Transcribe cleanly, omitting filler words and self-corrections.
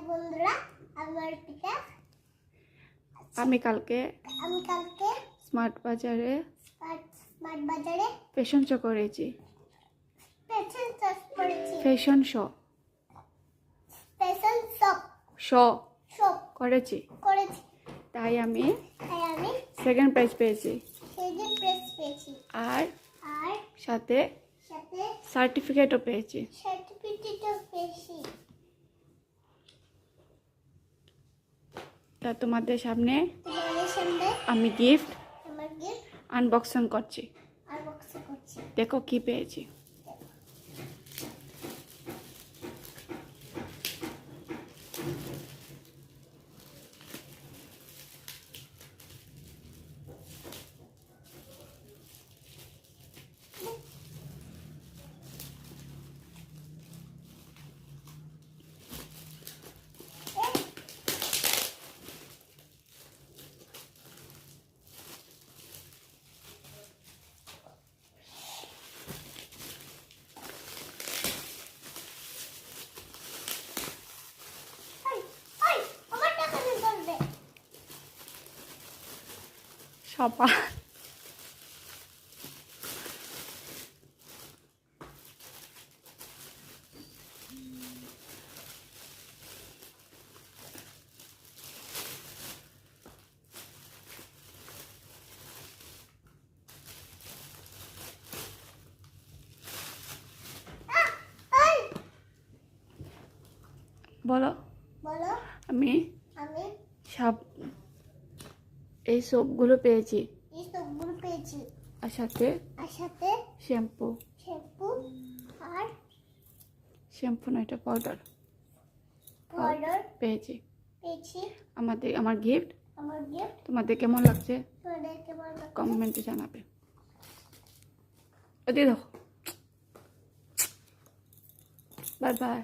বন্ধুরা, আমার পিতা আমি কালকে স্মার্ট বাজারে ফ্যাশন শো করেছি। ফ্যাশন শো করেছি, তাই আমি সেকেন্ড প্রাইজ পেয়েছি। আর সাথে সার্টিফিকেটও পেয়েছি। তা তোমাদের সামনে আমি গিফট আনবক্সিং করছি। দেখো কি পেয়েছি। সাপা বলো। আমি সব এই সবগুলো পেয়েছি। আর সাথে শ্যাম্পু আর শ্যাম্পু না, এটা পাউডার পেয়েছি। আমার গিফট তোমাদের কেমন লাগছে কমেন্টে জানাবে। ওদিকে দেখো। Bye bye.